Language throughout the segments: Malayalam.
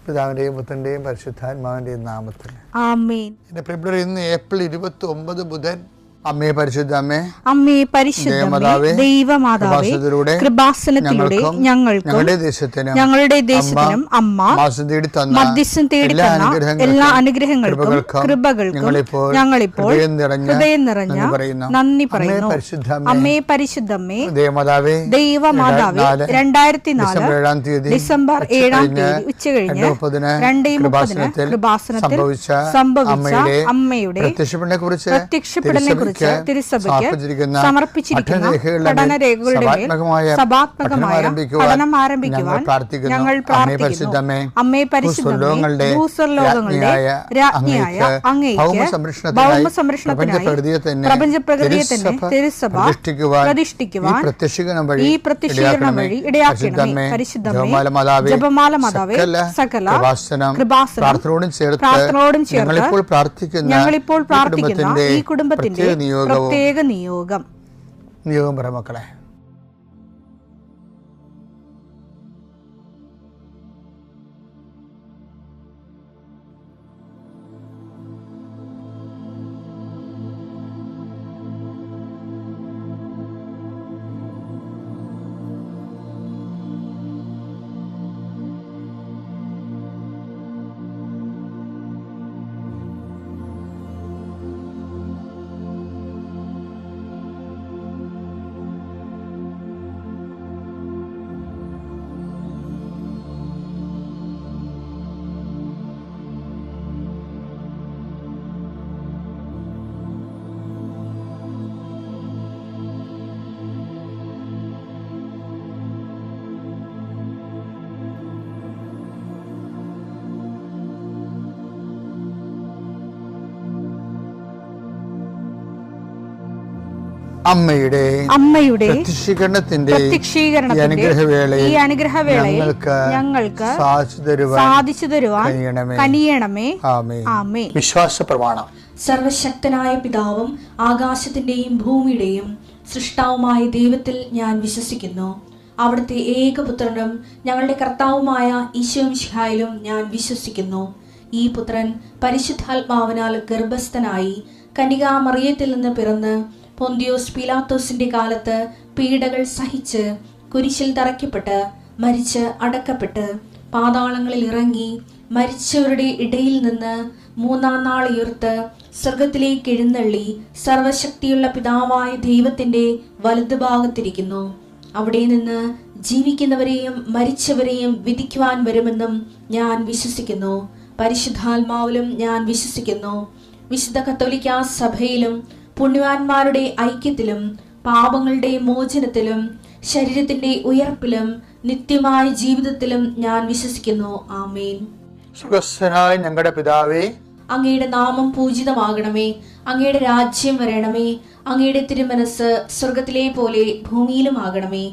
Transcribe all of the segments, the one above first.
പിതാവിന്റെയും പുത്രന്റെയും പരിശുദ്ധാത്മാവിന്റെയും നാമത്തിൽ ആമേൻ. എന്റെ പ്രിയപ്പെട്ടവരെ, ഇന്ന് ഏപ്രിൽ 29 ബുധൻ. അമ്മേ പരിശുദ്ധ അമ്മേ, അമ്മേ പരിശുദ്ധമേ, ദൈവമാതാവേ, കൃപാസനത്തിലൂടെ ഞങ്ങൾക്കും ഞങ്ങളുടെ ദേശത്തിനും അമ്മ മധ്യസ്ഥം തേടി തന്ന എല്ലാ അനുഗ്രഹങ്ങൾക്കും കൃപകൾക്കും ഞങ്ങളിപ്പോൾ ഹൃദയം നിറഞ്ഞ നന്ദി പറയുന്നു. അമ്മേ പരിശുദ്ധമേ, ദൈവമാതാവേ, 2004 ഡിസംബർ 7 ഉച്ചകഴിഞ്ഞ് 2:30 കൃപാസനത്തിൽ സംഭവിച്ച അമ്മയുടെ പ്രത്യക്ഷപ്പെടലിനെ കുറിച്ച് തിരുസഭയ്ക്ക് സമർപ്പിച്ചിരിക്കുന്ന പഠനരേഖകളുടെ മേൽ സഭാത്മകമായ പഠനം ആരംഭിക്കുവാൻ ഞങ്ങൾ പ്രാർത്ഥിക്കുന്നു. അമ്മേ പരിശുദ്ധമേ, ഭൂസ്വർലോകങ്ങളുടെ രാജ്ഞിയായ അങ്ങേയ്ക്ക് ഭൗമസംരക്ഷണത്തിനായി പ്രപഞ്ചപ്രകൃതിയെ തന്നെ തിരുസഭ പ്രതിഷ്ഠിക്കുവാൻ ഈ പ്രത്യക്ഷീകരണം വഴി ഇടയാക്കണമേ. പരിശുദ്ധമേ, ജപമാല മാതാവേ, സകല കൃപാസനം പ്രാർത്ഥനയോടും ചേർത്ത് ഞങ്ങളിപ്പോൾ പ്രാർത്ഥിക്കുന്ന ഈ കുടുംബത്തിന്റെ പ്രത്യേക നിയോഗം പറ മക്കളെ. അമ്മയുടെ പ്രത്യക്ഷീകരണത്തിന്റെ ഈ അനുഗ്രഹവേളയിൽ ഞങ്ങൾക്ക് സാധിച്ചു തരുവാൻ കനിയണമേ. ആമേൻ. വിശ്വാസ പ്രമാണം. സർവശക്തനായ പിതാവും ആകാശത്തിന്റെയും ഭൂമിയുടെയും സൃഷ്ടാവുമായ ദൈവത്തിൽ ഞാൻ വിശ്വസിക്കുന്നു. അവിടുത്തെ ഏകപുത്രനും ഞങ്ങളുടെ കർത്താവുമായ ഈശോമിശിഹായിലും ഞാൻ വിശ്വസിക്കുന്നു. ഈ പുത്രൻ പരിശുദ്ധാത്മാവിനാൽ ഗർഭസ്ഥനായി കന്യകാമറിയത്തിൽ നിന്ന് പിറന്ന് പൊന്തിയോസ് പീലാത്തോസിന്റെ കാലത്ത് പീഡകൾ സഹിച്ച് കുരിശിൽ തറയ്ക്കപ്പെട്ട് മരിച്ച് അടക്കപ്പെട്ട് പാതാളങ്ങളിൽ ഇറങ്ങി മരിച്ചവരുടെ ഇടയിൽ നിന്ന് 3-ാം നാൾ ഉയർത്ത് സ്വർഗത്തിലേക്ക് എഴുന്നള്ളി സർവശക്തിയുള്ള പിതാവായ ദൈവത്തിന്റെ വലതുഭാഗത്തിരിക്കുന്നു. അവിടെ നിന്ന് ജീവിക്കുന്നവരെയും മരിച്ചവരെയും വിധിക്കുവാൻ വരുമെന്നും ഞാൻ വിശ്വസിക്കുന്നു. പരിശുദ്ധാത്മാവിലും ഞാൻ വിശ്വസിക്കുന്നു. വിശുദ്ധ കത്തോലിക്കാ സഭയിലും പുണ്യവാന്മാരുടെ ഐക്യത്തിലും പാപങ്ങളുടെ മോചനത്തിലും ശരീരത്തിന്റെ ഉയർപ്പിലും നിത്യമായ ജീവിതത്തിലും ഞാൻ വിശ്വസിക്കുന്നു. ആമേൻ. സുഖസ്ഥനായ ഞങ്ങളുടെ പിതാവേ, അങ്ങയുടെ നാമം പൂജിതമാകണമേ. അങ്ങയുടെ രാജ്യം വരണമേ. അങ്ങയുടെ തിരുമനസ് സ്വർഗത്തിലെ പോലെ ഭൂമിയിലും ആകണമേ.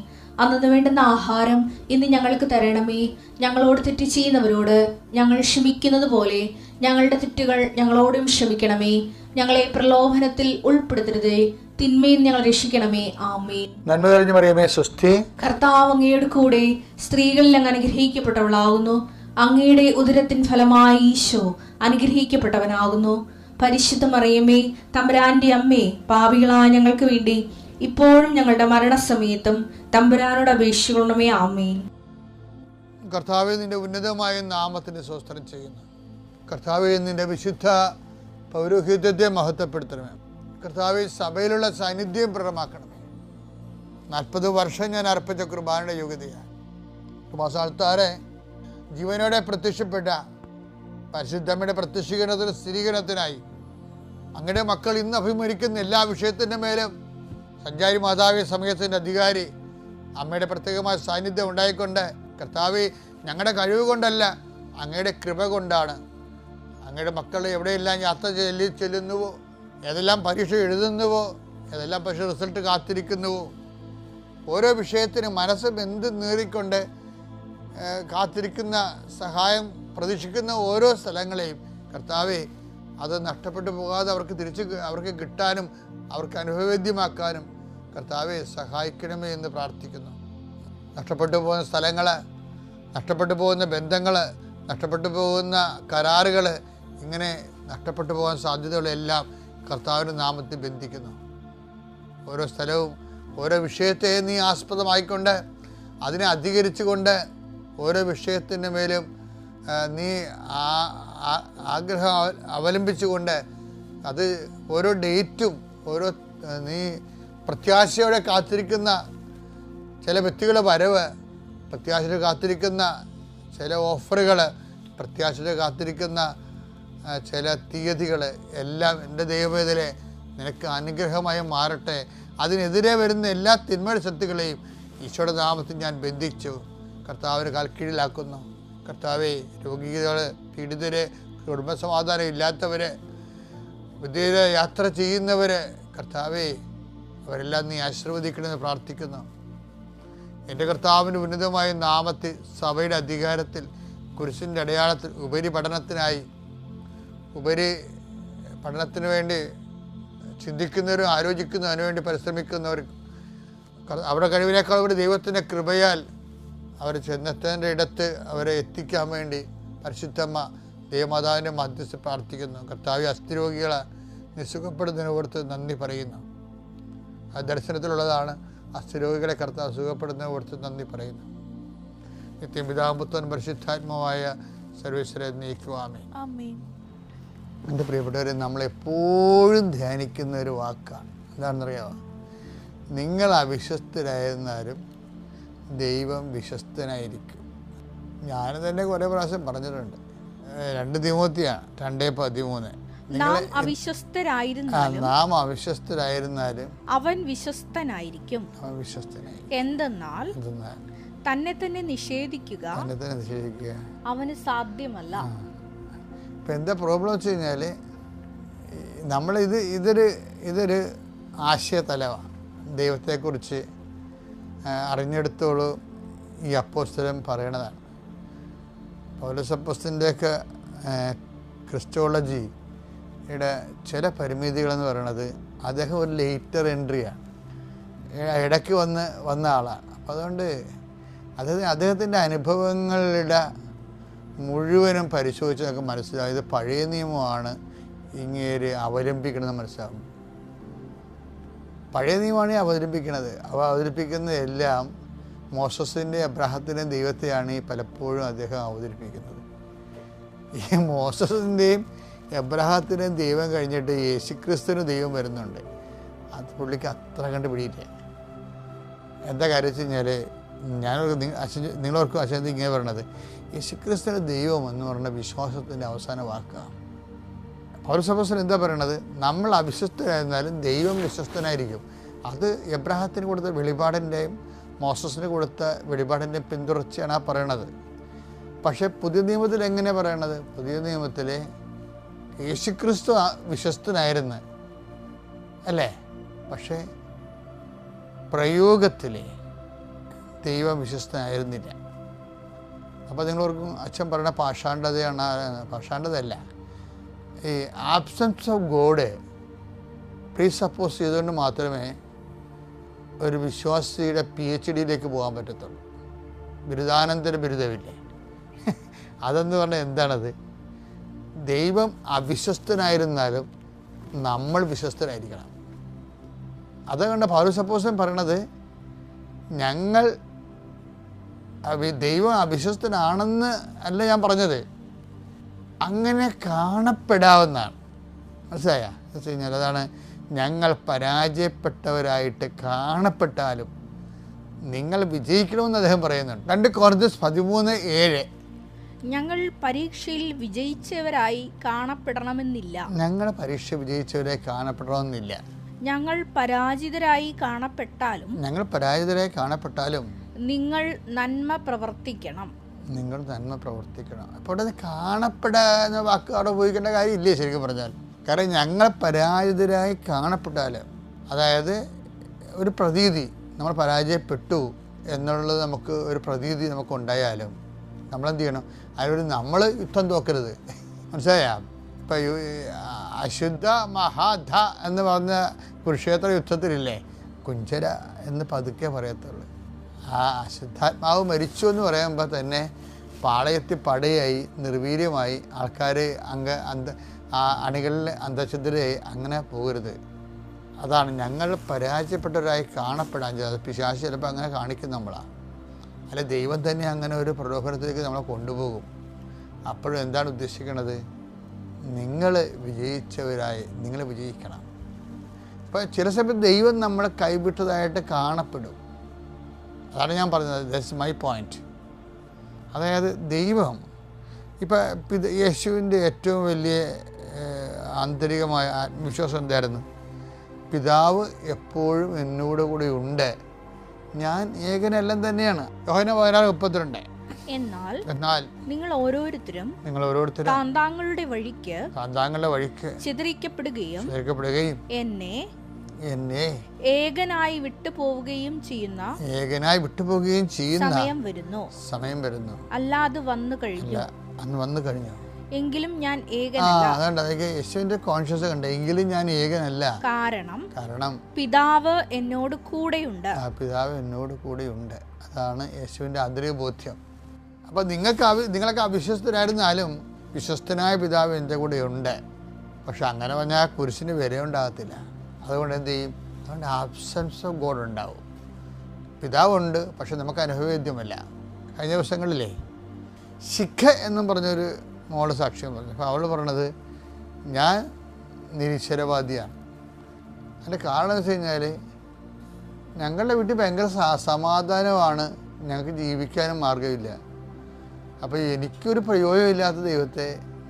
അന്നു വേണ്ടുന്ന ആഹാരം ഇന്ന് ഞങ്ങൾക്ക് തരണമേ. ഞങ്ങളോട് തെറ്റ് ചെയ്യുന്നവരോട് ഞങ്ങൾ ക്ഷമിക്കുന്നത് പോലെ ഞങ്ങളുടെ തെറ്റുകൾ ഞങ്ങളോടും ക്ഷമിക്കണമേ. ഞങ്ങളെ പ്രലോഭനത്തിൽ ഉൾപ്പെടുത്തരുതേ, തിന്മയിൽ ഞങ്ങൾ രക്ഷിക്കണമേ. ആമേൻ. നന്മ നിറഞ്ഞ മറിയമേ, സ്വസ്തി. കർത്താവ് അങ്ങയുടെ കൂടെ സ്ത്രീകളിൽ അങ്ങ് അനുഗ്രഹിക്കപ്പെട്ടവളാകുന്നു. അങ്ങയുടെ ഉദരത്തിൻ ഫലമായി ഈശോ അനുഗ്രഹിക്കപ്പെട്ടവനാകുന്നു. പരിശുദ്ധ മറിയമേ, തമ്പുരാന്റെ അമ്മേ, പാപികളായ ഞങ്ങൾക്ക് വേണ്ടി ഇപ്പോഴും ഞങ്ങളുടെ മരണസമയത്തും തമ്പുരാനോട് അപേക്ഷിക്കണമേ. ആമേൻ. കർത്താവേ, നിന്റെ ഉന്നതമായ നാമത്തിന് സ്തോത്രം ചെയ്യുന്നു. കർത്താവേ, നിന്റെ വിശുദ്ധ പൗരോഹിത്യത്തെ മഹത്വപ്പെടുത്തണമേ. കർത്താവേ, സഭയിലുള്ള സാന്നിധ്യം പ്രകടമാക്കണമേ. 40 വർഷം ഞാൻ അർപ്പിച്ച കുർബാനയുടെ യോഗ്യതയാണ്. കൃപാസ്ഥാനത്താറെ ജീവനോടെ പ്രത്യക്ഷപ്പെട്ട പരിശുദ്ധമ്മയുടെ പ്രത്യക്ഷീകരണത്തിന് സ്ഥിരീകരണത്തിനായി അങ്ങയുടെ മക്കൾ ഇന്ന് അഭിമുഖിക്കുന്ന എല്ലാ വിഷയത്തിൻ്റെ മേലും സഞ്ചാരി മാതാവി സമയത്തിൻ്റെ അധികാരി അമ്മയുടെ പ്രത്യേകമായ സാന്നിധ്യം ഉണ്ടായിക്കൊണ്ട് കർത്താവേ, ഞങ്ങളുടെ കഴിവ് കൊണ്ടല്ല, അങ്ങയുടെ കൃപ കൊണ്ടാണ് അങ്ങയുടെ മക്കൾ എവിടെയെല്ലാം യാത്ര ചെല്ലുന്നുവോ, ഏതെല്ലാം പരീക്ഷ എഴുതുന്നുവോ, ഏതെല്ലാം പരീക്ഷ റിസൾട്ട് കാത്തിരിക്കുന്നുവോ, ഓരോ വിഷയത്തിനും മനസ്സ് ബന്ധു നീറിക്കൊണ്ട് കാത്തിരിക്കുന്ന സഹായം പ്രതീക്ഷിക്കുന്ന ഓരോ സ്ഥലങ്ങളെയും കർത്താവേ, അത് നഷ്ടപ്പെട്ടു പോകാതെ അവർക്ക് കിട്ടാനും അവർക്ക് അനുഭവവേദ്യമാക്കാനും കർത്താവെ സഹായിക്കണമേ എന്ന് പ്രാർത്ഥിക്കുന്നു. നഷ്ടപ്പെട്ടു പോകുന്ന സ്ഥലങ്ങൾ, നഷ്ടപ്പെട്ടു പോകുന്ന ബന്ധങ്ങൾ, നഷ്ടപ്പെട്ടു പോകുന്ന കരാറുകൾ, ഇങ്ങനെ നഷ്ടപ്പെട്ടു പോകാൻ സാധ്യതകളെല്ലാം കർത്താവിൻ്റെ നാമത്തിൽ ബന്ധിക്കുന്നു. ഓരോ സ്ഥലവും ഓരോ വിഷയത്തെ നീ ആസ്പദമായിക്കൊണ്ട് അതിനെ അധികരിച്ചുകൊണ്ട് ഓരോ വിഷയത്തിൻ്റെ മേലും നീ ആഗ്രഹം അവലംബിച്ചുകൊണ്ട് അത് ഓരോ ഡേറ്റും ഓരോ നീ പ്രത്യാശയോടെ കാത്തിരിക്കുന്ന ചില വ്യക്തികളുടെ വരവ്, പ്രത്യാശയോടെ കാത്തിരിക്കുന്ന ചില ഓഫറുകൾ, പ്രത്യാശയോടെ കാത്തിരിക്കുന്ന ചില തീയതികൾ എല്ലാം എൻ്റെ ദൈവവേദനയെ നിനക്ക് അനുഗ്രഹമായി മാറട്ടെ. അതിനെതിരെ വരുന്ന എല്ലാ തിന്മയുടെ ശക്തികളെയും ഈശോയുടെ നാമത്തിൽ ഞാൻ ബന്ധിച്ചു കർത്താവിന് കാൽക്കീഴിലാക്കുന്നു. കർത്താവെ, രോഗികൾ, പീഡിതർ, കുടുംബസമാധാനം ഇല്ലാത്തവർ, വിദേശ യാത്ര ചെയ്യുന്നവർ, കർത്താവെ അവരെല്ലാം നീ ആശീർവദിക്കണമെന്ന് പ്രാർത്ഥിക്കുന്നു. എൻ്റെ കർത്താവിൻ്റെ ഉന്നതമായ നാമത്തിൽ സഭയുടെ അധികാരത്തിൽ കുരിശിൻ്റെ അടയാളത്തിൽ ഉപരി പഠനത്തിന് വേണ്ടി ചിന്തിക്കുന്നവരും ആലോചിക്കുന്നവരും അതിനുവേണ്ടി പരിശ്രമിക്കുന്നവരും അവരുടെ കഴിവിനേക്കാൾ കൂടി ദൈവത്തിൻ്റെ കൃപയാൽ അവർ ചെന്നെത്തേണ്ട ഇടത്ത് അവരെ എത്തിക്കാൻ വേണ്ടി പരിശുദ്ധമ്മ ദൈവമാതാവിൻ്റെ മധ്യസ്ഥ പ്രാർത്ഥിക്കുന്നു. കർത്താവ് അസ്ഥിരോഗികളെ നിസുഖപ്പെടുന്നതിനെ ഓർത്ത് നന്ദി പറയുന്നു. ആ ദർശനത്തിലുള്ളതാണ്. അസ്ഥിരോഗികളെ കർത്താവ് സുഖപ്പെടുന്നതിനെ ഓർത്ത് നന്ദി പറയുന്നു. നിത്യം പിതാപുത്രൻ പരിശുദ്ധാത്മാവായ സർവേശ്വരെ നീക്കുവാമേ. എൻ്റെ പ്രിയപ്പെട്ടവരെ, നമ്മളെപ്പോഴും ധ്യാനിക്കുന്ന ഒരു വാക്കാണ്. എന്താണെന്നറിയാമോ? നിങ്ങൾ അവിശ്വസ്തരായിരുന്നാലും ദൈവം വിശ്വസ്തനായിരിക്കും. ഞാൻ തന്നെ കുറേ പ്രാവശ്യം പറഞ്ഞിട്ടുണ്ട്. 2 തിമോത്തിയാണ് 2:13. നാം അവിശ്വസ്തരായിരുന്നാലും അവൻ വിശ്വസ്തനായിരിക്കും. എന്തെന്നാൽ തന്നെ തന്നെ നിഷേധിക്കുക അവന് സാധ്യമല്ല. ഇപ്പം എന്താ പ്രോബ്ലം വെച്ച് കഴിഞ്ഞാൽ, ഇതൊരു ആശയതലമാണ്. ദൈവത്തെക്കുറിച്ച് അറിഞ്ഞെടുത്തോളൂ ഈ അപ്പോസ്തലൻ പറയണതാണ്. പൗലോസ് അപ്പോസ്തലൻ്റെയൊക്കെ ക്രിസ്റ്റോളജിയുടെ ചില പരിമിതികളെന്ന് പറയുന്നത്, അദ്ദേഹം ഒരു ലേറ്റർ എൻട്രിയാണ്, ഇടയ്ക്ക് വന്ന ആളാണ്. അപ്പോൾ അതുകൊണ്ട് അദ്ദേഹത്തിൻ്റെ അനുഭവങ്ങളുടെ മുഴുവനും പരിശോധിച്ച് നമുക്ക് മനസ്സിലാവും ഇത് പഴയ നിയമമാണ് ഇങ്ങേര് അവലംബിക്കണമെന്ന് മനസ്സിലാവും. പഴയ നിയമമാണ് അവതരിപ്പിക്കുന്നതെല്ലാം മോസസിൻ്റെ അബ്രാഹത്തിൻ്റെയും ദൈവത്തെയാണ് പലപ്പോഴും അദ്ദേഹം അവതരിപ്പിക്കുന്നത്. ഈ മോസസിൻ്റെയും എബ്രാഹത്തിൻ്റെയും ദൈവം കഴിഞ്ഞിട്ട് യേശുക്രിസ്തുവിന് ദൈവം വരുന്നുണ്ട്. അത് പുള്ളിക്ക് അത്ര കണ്ട് പിടിയില്ല. എന്താ കാര്യം വെച്ച് കഴിഞ്ഞാൽ, നിങ്ങളോർക്കും അച്ഛൻ ഇങ്ങനെ പറയണത്, യേശുക്രിസ്തുവിൻ്റെ ദൈവം എന്ന് പറയുന്ന വിശ്വാസത്തിൻ്റെ അവസാന വാക്കാണ്. പൗലോസ് അപ്പോസ്തലൻ എന്താ പറയണത്? നമ്മൾ അവിശ്വസ്തരായിരുന്നാലും ദൈവം വിശ്വസ്തനായിരിക്കും. അത് എബ്രാഹത്തിന് കൊടുത്ത വെളിപാടിൻ്റെയും മോസസിന് കൊടുത്ത വെളിപാടിൻ്റെയും പിന്തുടർച്ചയാണ് ആ പറയണത്. പക്ഷേ പുതിയ നിയമത്തിൽ എങ്ങനെ പറയണത്? പുതിയ നിയമത്തിൽ യേശുക്രിസ്തു വിശ്വസ്തനായിരുന്നു അല്ലേ? പക്ഷേ പ്രയോഗത്തിൽ ദൈവം വിശ്വസ്തനായിരുന്നില്ല. അപ്പോൾ നിങ്ങളോർക്കും അച്ഛൻ പറയുന്ന പാഷാണ്ഡതയാണ്. പാഷാണ്ഡതയല്ല, ഈ ആബ്സെൻസ് ഓഫ് ഗോഡ് പ്രീസപ്പോസ് ചെയ്തുകൊണ്ട് മാത്രമേ ഒരു വിശ്വാസിയുടെ PhDയിലേക്ക് പോകാൻ പറ്റത്തുള്ളൂ. ബിരുദാനന്തര ബിരുദമില്ലേ? അതെന്ന് പറഞ്ഞാൽ എന്താണത്? ദൈവം അവിശ്വസ്തനായിരുന്നാലും നമ്മൾ വിശ്വസ്തരായിരിക്കണം. അതുകൊണ്ട് പൗലോസ് അപ്പോസ്തലൻ പറയണത്, ഞങ്ങൾ ദൈവം അവിശ്വസ്തനാണെന്ന് അല്ല ഞാൻ പറഞ്ഞത്, അങ്ങനെ കാണപ്പെടാവുന്നതാണ്. മനസ്സിലായ? എന്ന് വെച്ച് കഴിഞ്ഞാൽ അതാണ്, ഞങ്ങൾ പരാജയപ്പെട്ടവരായിട്ട് കാണപ്പെട്ടാലും നിങ്ങൾ വിജയിക്കണമെന്ന് അദ്ദേഹം പറയുന്നുണ്ട്. 2 കൊരിന്ത്യർ 13:7. ഞങ്ങൾ പരീക്ഷയിൽ വിജയിച്ചവരായി കാണപ്പെടണമെന്നില്ല. ഞങ്ങൾ പരീക്ഷ വിജയിച്ചവരായി കാണപ്പെടണമെന്നില്ല. ഞങ്ങൾ പരാജിതരായി കാണപ്പെട്ടാലും നിങ്ങൾ നന്മ പ്രവർത്തിക്കണം. അപ്പോൾ അത് കാണപ്പെടാന്ന വാക്ക് അവിടെ ഉപയോഗിക്കേണ്ട കാര്യമില്ലേ ശരിക്കും പറഞ്ഞാൽ? കാരണം ഞങ്ങൾ പരാജിതരായി കാണപ്പെട്ടാൽ, അതായത് ഒരു പ്രതീതി നമ്മൾ പരാജയപ്പെട്ടു എന്നുള്ളത് നമുക്ക് ഒരു പ്രതീതി നമുക്കുണ്ടായാലും നമ്മളെന്ത് ചെയ്യണം? അതിലൊരു നമ്മൾ യുദ്ധം തോക്കരുത്. മനസ്സിലായ? ഇപ്പം അശുദ്ധ മഹാധ എന്ന് പറഞ്ഞ കുരുക്ഷേത്ര യുദ്ധത്തിലില്ലേ, കുഞ്ചര എന്ന് പതുക്കെ പറയത്തുള്ളൂ. ആ അശുദ്ധാത്മാവ് മരിച്ചു എന്ന് പറയുമ്പോൾ തന്നെ പാളയത്തിൽ പടയായി നിർവീര്യമായി ആൾക്കാർ അണികളിൽ അന്തഛിദ്രയായി അങ്ങനെ പോകരുത്. അതാണ് ഞങ്ങൾ പരാജയപ്പെട്ടവരായി കാണപ്പെടാൻ ചെയ്തത്. പിശാച് ചിലപ്പോൾ അങ്ങനെ കാണിക്കും നമ്മളാണ്. അല്ല, ദൈവം തന്നെ അങ്ങനെ ഒരു പ്രലോഭനത്തിലേക്ക് നമ്മളെ കൊണ്ടുപോകും. അപ്പോഴും എന്താണ് ഉദ്ദേശിക്കുന്നത്? നിങ്ങൾ വിജയിച്ചവരായി നിങ്ങൾ വിജയിക്കണം. ഇപ്പോൾ ചില സമയത്ത് ദൈവം നമ്മളെ കൈവിട്ടതായിട്ട് കാണപ്പെടും. അതാണ് ഞാൻ പറഞ്ഞത്. That's my point. അതായത് ദൈവം ഇപ്പം യേശുവിൻ്റെ ഏറ്റവും വലിയ ആന്തരികമായ ആത്മവിശ്വാസം എന്തായിരുന്നു? പിതാവ് എപ്പോഴും എന്നോട് കൂടി ഉണ്ട്, ഞാൻ ഏകനെല്ലാം തന്നെയാണ്. യോഹന്നാൻ 16:32. എന്നാൽ നിങ്ങൾ ഓരോരുത്തരും താന്താങ്ങളുടെ വഴിക്ക് ചിതറിക്കപ്പെടുകയും എന്നെ ഏകനായി വിട്ടുപോവുകയും ചെയ്യുന്ന സമയം വരുന്നു. അല്ലാതെ വന്നു കഴിഞ്ഞു. എങ്കിലും ഞാൻ ഏകനല്ല. യേശുവിന്റെ കോൺഷ്യസ് കണ്ട, എങ്കിലും ഞാൻ ഏകനല്ല. കാരണം പിതാവ് എന്നോട് കൂടെയുണ്ട്. പിതാവ് എന്നോട് കൂടെയുണ്ട്. അതാണ് യേശുവിന്റെ ആന്തരിക ബോധ്യം. അപ്പം നിങ്ങളൊക്കെ അവിശ്വസ്തരായിരുന്നാലും വിശ്വസ്തനായ പിതാവ് എൻ്റെ കൂടെ ഉണ്ട്. പക്ഷെ അങ്ങനെ പറഞ്ഞാൽ കുരിശിന് വില ഉണ്ടാകത്തില്ല. അതുകൊണ്ട് എന്ത് ചെയ്യും? അതുകൊണ്ട് ആബ്സെൻസ് ഓഫ് ഗോഡ് ഉണ്ടാവും. പിതാവുണ്ട്, പക്ഷെ നമുക്ക് അനുഭവവേദ്യമല്ല. കഴിഞ്ഞ ദിവസങ്ങളിലേ ശിഖ എന്നും പറഞ്ഞൊരു മോള് സാക്ഷ്യം പറഞ്ഞു. അപ്പോൾ അവൾ പറയണത്, ഞാൻ നിരീശ്വരവാദിയാണ്. അതിൻ്റെ കാരണം വെച്ച് കഴിഞ്ഞാൽ ഞങ്ങളുടെ വീട്ടിൽ ഭയങ്കര സമാധാനമാണ്, ഞങ്ങൾക്ക് ജീവിക്കാനും മാർഗമില്ല. അപ്പോൾ എനിക്കൊരു പ്രയോജനമില്ലാത്ത ദൈവത്തെ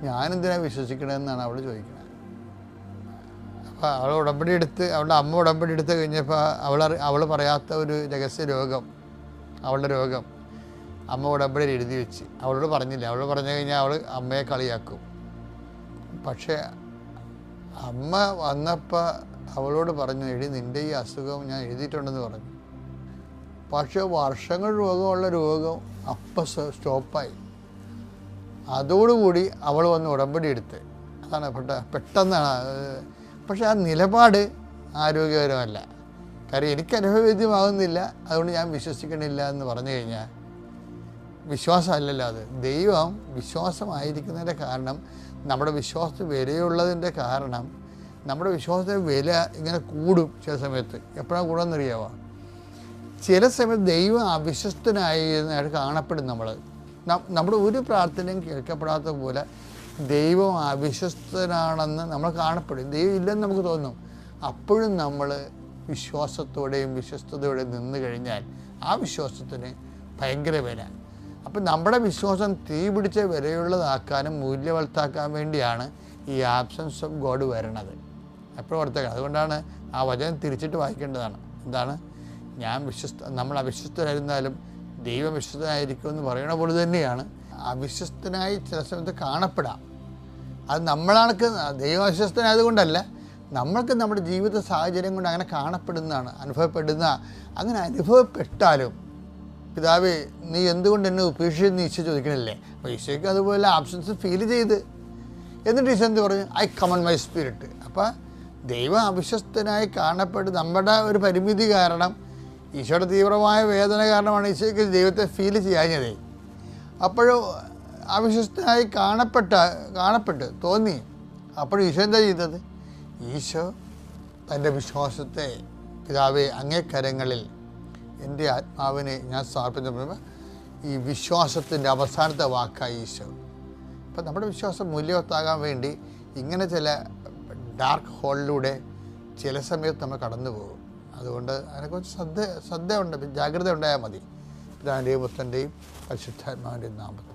ഞാനെന്തിനാണ് വിശ്വസിക്കണമെന്നാണ് അവൾ ചോദിക്കുന്നത്. അപ്പോൾ അവളുടെ അമ്മ ഉടമ്പടി എടുത്ത് കഴിഞ്ഞപ്പോൾ അവൾ പറയാത്ത ഒരു രഹസ്യ രോഗം, അവളുടെ രോഗം അമ്മ ഉടമ്പടിയിൽ എഴുതി വെച്ച് അവളോട് പറഞ്ഞില്ല. അവൾ പറഞ്ഞു കഴിഞ്ഞാൽ അവൾ അമ്മയെ കളിയാക്കും. പക്ഷേ അമ്മ വന്നപ്പോൾ അവളോട് പറഞ്ഞു, നിൻ്റെ ഈ അസുഖം ഞാൻ എഴുതിയിട്ടുണ്ടെന്ന് പറഞ്ഞു. പക്ഷേ വർഷങ്ങൾ രോഗമുള്ള രോഗം അപ്പം സ്റ്റോപ്പായി. അതോടുകൂടി അവൾ വന്ന് ഉടമ്പടി എടുത്ത്. അതാണ് പെട്ടെന്നാണ്. പക്ഷെ ആ നിലപാട് ആരോഗ്യകരമല്ല. കാര്യം എനിക്ക് അനുഭവവേദ്യമാകുന്നില്ല, അതുകൊണ്ട് ഞാൻ വിശ്വസിക്കണില്ല എന്ന് പറഞ്ഞു കഴിഞ്ഞാൽ വിശ്വാസമല്ലല്ലോ അത്. ദൈവം വിശ്വാസമായിരിക്കുന്നതിൻ്റെ കാരണം, നമ്മുടെ വിശ്വാസത്തിന് വിലയുള്ളതിൻ്റെ കാരണം, നമ്മുടെ വിശ്വാസത്തിന് വില ഇങ്ങനെ കൂടും ചില സമയത്ത്. എപ്പോഴാണ് കൂടാമെന്നറിയാമോ? ചില സമയത്ത് ദൈവം അവിശ്വസ്തനായിട്ട് കാണപ്പെടും. നമ്മുടെ ഒരു പ്രാർത്ഥനയും കേൾക്കപ്പെടാത്ത പോലെ ദൈവം അവിശ്വസ്തനാണെന്ന് നമ്മൾ കാണപ്പെടും. ദൈവം ഇല്ലെന്ന് നമുക്ക് തോന്നും. അപ്പോഴും നമ്മൾ വിശ്വാസത്തോടെയും വിശ്വസ്തയോടെയും നിന്ന് കഴിഞ്ഞാൽ ആ വിശ്വാസത്തിന് ഭയങ്കര വില. അപ്പം നമ്മുടെ വിശ്വാസം തീ പിടിച്ച വിലയുള്ളതാക്കാനും മൂല്യവത്താക്കാൻ വേണ്ടിയാണ് ഈ ആബ്സെൻസ് ഓഫ് ഗോഡ് വരണത്. എപ്പോഴും ഓർത്തേക്കാം. അതുകൊണ്ടാണ് ആ വചനം തിരിച്ചിട്ട് വായിക്കേണ്ടതാണ്. എന്താണ്? നമ്മൾ അവിശ്വസ്തരായിരുന്നാലും ദൈവം വിശ്വസ്തനായിരിക്കുമെന്ന് പറയണ പോലെ തന്നെയാണ് അവിശ്വസ്തനായി ചില സമയത്ത് കാണപ്പെടാം. അത് നമ്മളാൾക്ക് ദൈവം അവിശ്വസ്തനായതുകൊണ്ടല്ല, നമ്മൾക്ക് നമ്മുടെ ജീവിത സാഹചര്യം കൊണ്ട് അങ്ങനെ കാണപ്പെടുന്നതാണ്, അങ്ങനെ അനുഭവപ്പെട്ടാലും പിതാവേ നീ എന്തുകൊണ്ട് എന്നെ ഉപേക്ഷിച്ചെന്ന് ഈശോ ചോദിക്കണില്ലേ? അപ്പോൾ ഈശോയ്ക്ക് അതുപോലെ ആബ്സൻസ് ഫീൽ ചെയ്ത്, എന്നിട്ട് ഈശോ എന്ത് പറഞ്ഞു? I come on my spirit. അപ്പോൾ ദൈവം അവിശ്വസ്തനായി കാണപ്പെട്ട് നമ്മുടെ ഒരു പരിമിതി കാരണം, ഈശോയുടെ തീവ്രമായ വേദന കാരണമാണ് ഈശോയ്ക്ക് ദൈവത്തെ ഫീൽ ചെയ്യാഞ്ഞത്. അപ്പോഴും അവിശ്വസ്തനായി കാണപ്പെട്ട് തോന്നി. അപ്പോൾ ഈശോ എന്താ ചെയ്തത്? ഈശോ തൻ്റെ വിശ്വാസത്തെ, പിതാവേ അങ്ങേ കരങ്ങളിൽ എൻ്റെ ആത്മാവിനെ ഞാൻ സമർപ്പിച്ചപ്പോൾ ഈ വിശ്വാസത്തിൻ്റെ അവസാനത്തെ വാക്കായി ഈശോ. അപ്പം നമ്മുടെ വിശ്വാസം മൂല്യവത്താകാൻ വേണ്ടി ഇങ്ങനെ ചില ഡാർക്ക് ഹോളിലൂടെ ചില സമയത്ത് നമ്മൾ കടന്നു പോകും. അതുകൊണ്ട് അതിനെക്കുറിച്ച് ശ്രദ്ധ ജാഗ്രത ഉണ്ടായാൽ മതി. പിതാവിൻ്റെയും പുത്രൻ്റെയും പരിശുദ്ധാത്മാവിൻ്റെയും നാമത്തിൽ.